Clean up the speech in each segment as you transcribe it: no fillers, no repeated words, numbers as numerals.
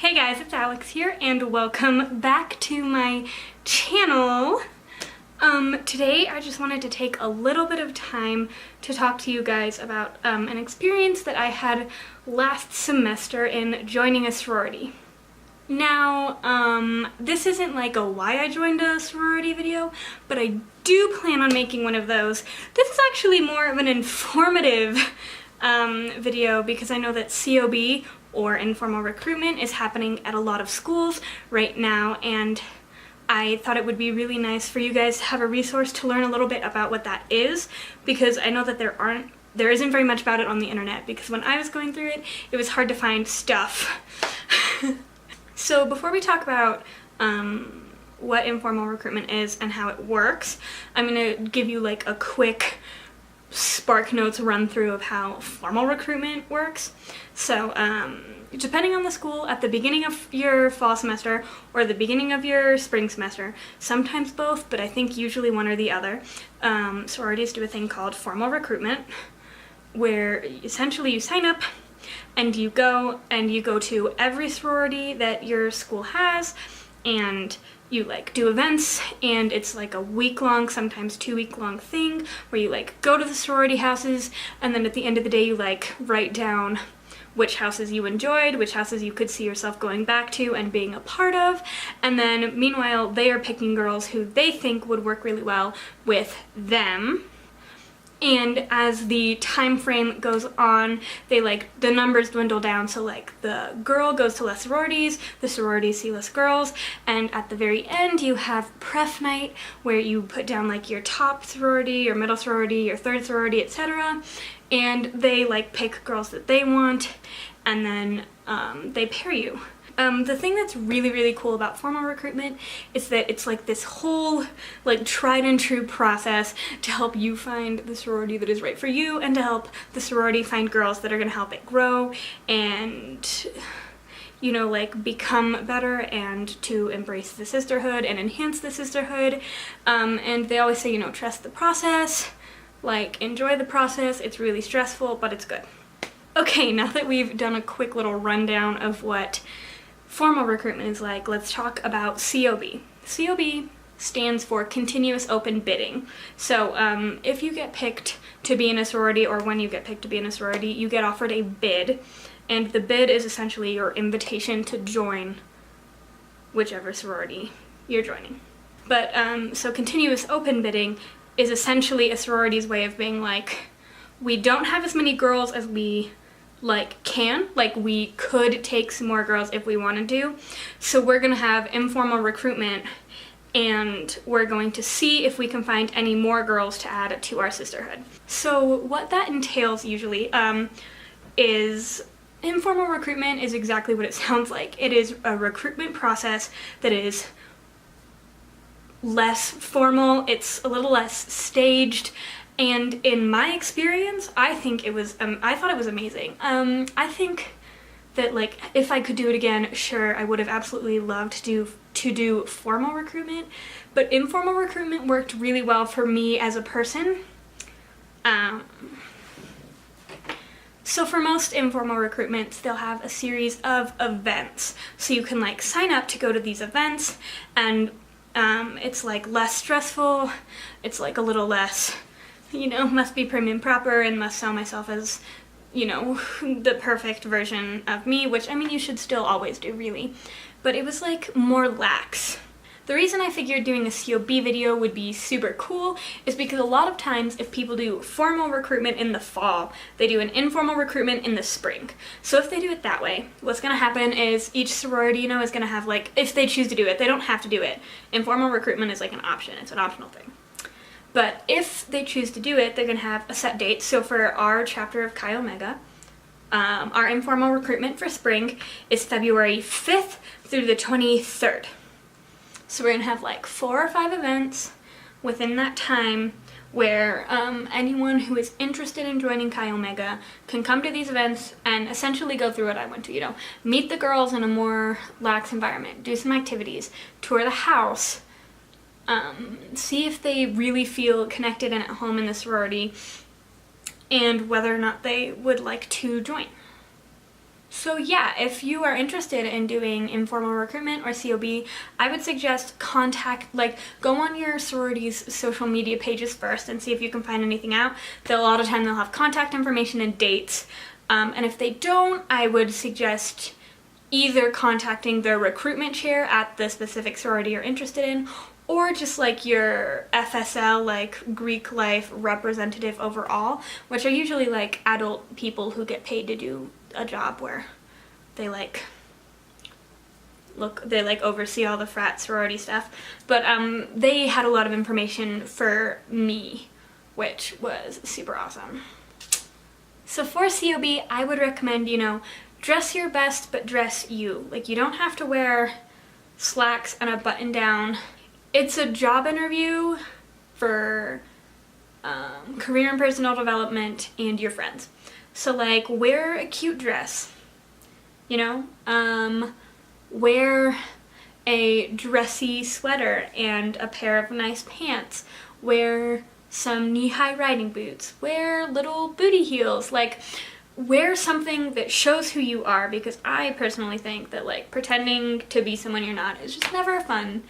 Hey guys, it's Alex here and welcome back to my channel. Today I just wanted to take a little bit of time to talk to you guys about an experience that I had last semester in joining a sorority. Now, this isn't like a why I joined a sorority video, but I do plan on making one of those. This is actually more of an informative video because I know that COB, or informal recruitment, is happening at a lot of schools right now, and I thought it would be really nice for you guys to have a resource to learn a little bit about what that is, because I know that there isn't very much about it on the internet, because when I was going through it, it was hard to find stuff. So before we talk about what informal recruitment is and how it works, I'm going to give you like a quick Spark Notes run through of how formal recruitment works. So depending on the school, at the beginning of your fall semester or the beginning of your spring semester, sometimes both, but I think usually one or the other, sororities do a thing called formal recruitment, where essentially you sign up and you go to every sorority that your school has, and you like do events, and it's like a week-long, sometimes 2-week-long thing where you like go to the sorority houses, and then at the end of the day you like write down which houses you enjoyed, which houses you could see yourself going back to and being a part of, and then meanwhile they are picking girls who they think would work really well with them. And as the time frame goes on, the numbers dwindle down, so like the girl goes to less sororities, the sororities see less girls, and at the very end you have pref night, where you put down like your top sorority, your middle sorority, your third sorority, etc. And they like pick girls that they want, and then they pair you. The thing that's really, really cool about formal recruitment is that it's like this whole like tried and true process to help you find the sorority that is right for you, and to help the sorority find girls that are gonna help it grow and, you know, like become better, and to embrace the sisterhood and enhance the sisterhood. And they always say, you know, trust the process, like enjoy the process. It's really stressful, but it's good. Okay, now that we've done a quick little rundown of what formal recruitment is like, let's talk about COB. COB stands for continuous open bidding. So if you get picked to be in a sorority, or when you get picked to be in a sorority, you get offered a bid, and the bid is essentially your invitation to join whichever sorority you're joining. But so continuous open bidding is essentially a sorority's way of being like, we don't have as many girls as we we could take some more girls if we wanted to, so we're gonna have informal recruitment, and we're going to see if we can find any more girls to add to our sisterhood. So what that entails usually is informal recruitment is exactly what it sounds like. It is a recruitment process that is less formal, it's a little less staged, and in my experience, I thought it was amazing. I think that like if I could do it again, sure, I would have absolutely loved to do formal recruitment, but informal recruitment worked really well for me as a person. So for most informal recruitments, they'll have a series of events, so you can like sign up to go to these events, and it's like less stressful, it's like a little less, you know, must be prim and proper and must sell myself as, you know, the perfect version of me, which I mean you should still always do really, but it was like more lax. The reason I figured doing a COB video would be super cool is because a lot of times if people do formal recruitment in the fall, they do an informal recruitment in the spring. So if they do it that way, what's gonna happen is each sorority, you know, is gonna have like, if they choose to do it, they don't have to do it. Informal recruitment is like an option, it's an optional thing. But if they choose to do it, they're gonna have a set date. So for our chapter of Chi Omega, our informal recruitment for spring is February 5th through the 23rd. So we're gonna have like 4 or 5 events within that time where anyone who is interested in joining Chi Omega can come to these events and essentially go through what I went to, you know, meet the girls in a more lax environment, do some activities, tour the house, see if they really feel connected and at home in the sorority, and whether or not they would like to join. So yeah, if you are interested in doing informal recruitment or COB, I would suggest go on your sorority's social media pages first and see if you can find anything out. A lot of time they'll have contact information and dates. And if they don't, I would suggest either contacting the recruitment chair at the specific sorority you're interested in, or just like your FSL, like Greek life representative overall, which are usually like adult people who get paid to do a job where they oversee all the frat sorority stuff. But they had a lot of information for me, which was super awesome. So for COB, I would recommend, dress your best, but dress you. Like, you don't have to wear slacks and a button down. It's a job interview for career and personal development and your friends. So like, wear a cute dress, wear a dressy sweater and a pair of nice pants, wear some knee-high riding boots, wear little booty heels, like wear something that shows who you are, because I personally think that like pretending to be someone you're not is just never fun.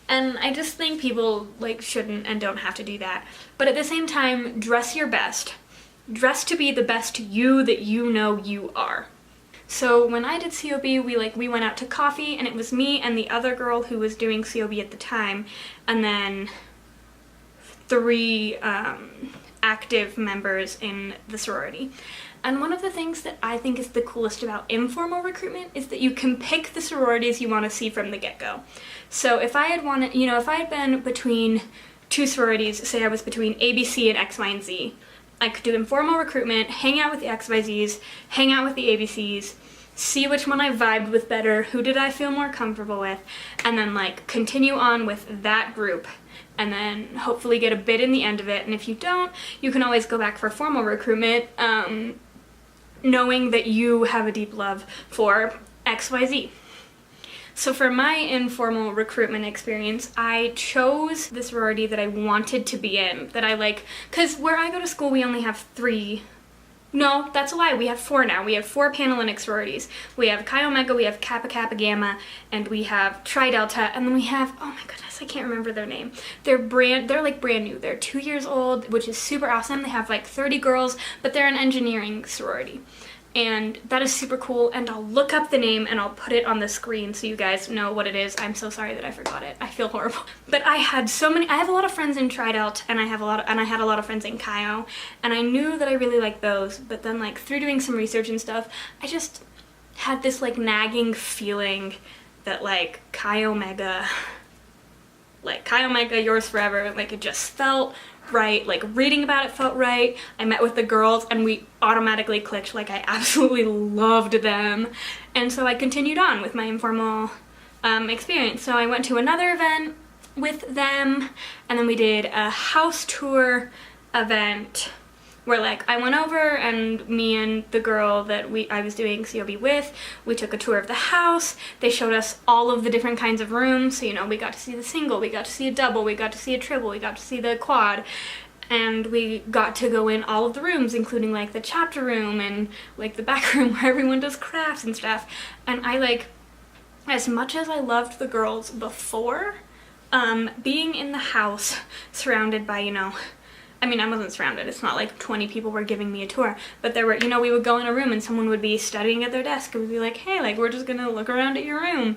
And I just think people like shouldn't and don't have to do that. But at the same time, dress your best. Dress to be the best you that you know you are. So when I did COB, we went out to coffee, and it was me and the other girl who was doing COB at the time, and then 3 active members in the sorority. And one of the things that I think is the coolest about informal recruitment is that you can pick the sororities you want to see from the get-go. So if I had been between 2 sororities, say I was between ABC and X, Y, and Z, I could do informal recruitment, hang out with the XYZs, hang out with the ABCs, see which one I vibed with better, who did I feel more comfortable with, and then like continue on with that group, and then hopefully get a bid in the end of it. And if you don't, you can always go back for formal recruitment, knowing that you have a deep love for XYZ. So for my informal recruitment experience, I chose the sorority that I wanted to be in, that I like, because where I go to school we only have 3. No, that's a lie, we have 4 now. We have 4 Panhellenic sororities. We have Chi Omega, we have Kappa Kappa Gamma, and we have Tri Delta, and then we have, oh my goodness, I can't remember their name. They're like brand new. They're 2 years old, which is super awesome. They have like 30 girls, but they're an engineering sorority. And that is super cool, and I'll look up the name and I'll put it on the screen so you guys know what it is. I'm so sorry that I forgot it. I feel horrible. But I have a lot of friends in Tri-Delt, and I had a lot of friends in Chi-O, and I knew that I really liked those, but then like through doing some research and stuff, I just had this like nagging feeling that like Chi Omega, yours forever, like it just felt right, like reading about it felt right. I met with the girls and we automatically clicked, like I absolutely loved them. And so I continued on with my informal experience. So I went to another event with them, and then we did a house tour event where like I went over, and me and the girl that I was doing COB with, we took a tour of the house. They showed us all of the different kinds of rooms. So, we got to see the single, we got to see a double, we got to see a triple, we got to see the quad, and we got to go in all of the rooms, including like the chapter room and like the back room where everyone does crafts and stuff. And I like, as much as I loved the girls before, being in the house surrounded by, I wasn't surrounded. It's not like 20 people were giving me a tour, but there were, we would go in a room and someone would be studying at their desk and we'd be like, hey, like, we're just gonna look around at your room.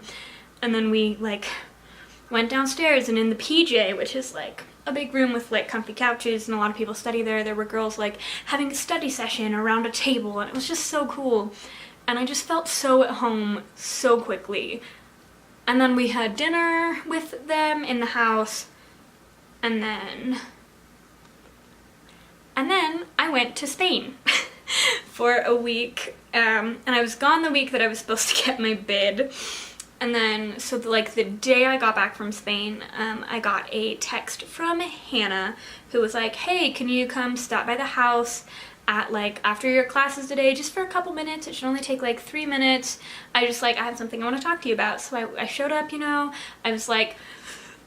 And then we, like, went downstairs, and in the PJ, which is, like, a big room with, like, comfy couches and a lot of people study there, there were girls, like, having a study session around a table, and it was just so cool. And I just felt so at home so quickly. And then we had dinner with them in the house, and then I went to Spain for a week, and I was gone the week that I was supposed to get my bid. And then, so the day I got back from Spain, I got a text from Hannah, who was like, hey, can you come stop by the house at, like, after your classes today, just for a couple minutes? It should only take, like, 3 minutes. I have something I want to talk to you about. So I showed up, I was like,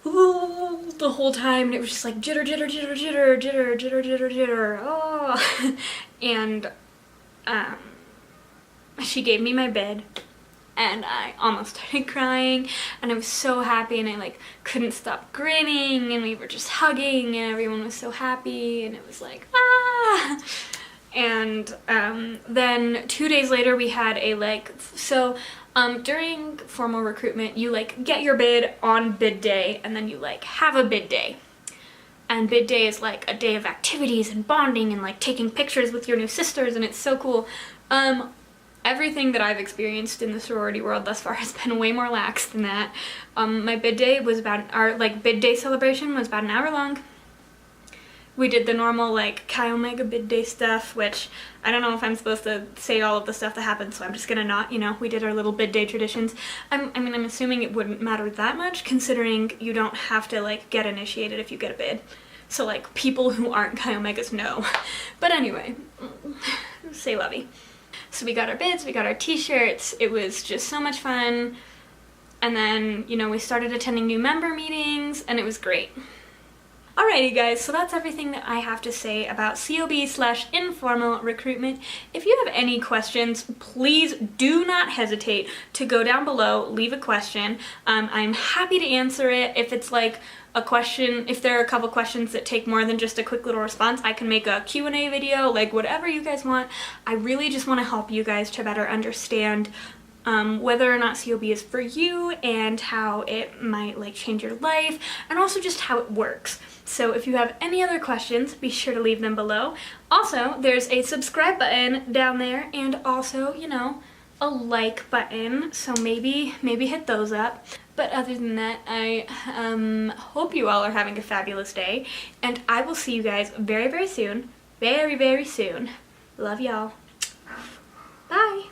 ooh, the whole time, and it was just like jitter, jitter, jitter, jitter, jitter, jitter, jitter, jitter, oh. And she gave me my bid, and I almost started crying, and I was so happy, and I like couldn't stop grinning, and we were just hugging, and everyone was so happy, and it was like, ah! And then 2 days later we had a during formal recruitment, you like get your bid on bid day, and then you like have a bid day. And bid day is like a day of activities and bonding and like taking pictures with your new sisters, and it's so cool. Everything that I've experienced in the sorority world thus far has been way more lax than that. My bid day was our bid day celebration was about an hour long. We did the normal like Chi Omega bid day stuff, which I don't know if I'm supposed to say all of the stuff that happened, so I'm just gonna not, we did our little bid day traditions. I'm assuming it wouldn't matter that much, considering you don't have to like get initiated if you get a bid. So like people who aren't Chi Omegas know. But anyway, say lovey. So we got our bids, we got our t-shirts, it was just so much fun. And then, we started attending new member meetings, and it was great. Alrighty guys, so that's everything that I have to say about COB/informal recruitment. If you have any questions, please do not hesitate to go down below, leave a question. I'm happy to answer it. If it's like a question, if there are a couple questions that take more than just a quick little response, I can make a Q&A video, like whatever you guys want. I really just want to help you guys to better understand whether or not COB is for you, and how it might like change your life, and also just how it works. So if you have any other questions, be sure to leave them below. Also, there's a subscribe button down there, and also, a like button, so maybe hit those up. But other than that, I hope you all are having a fabulous day, and I will see you guys very, very soon. Very, very soon. Love y'all. Bye!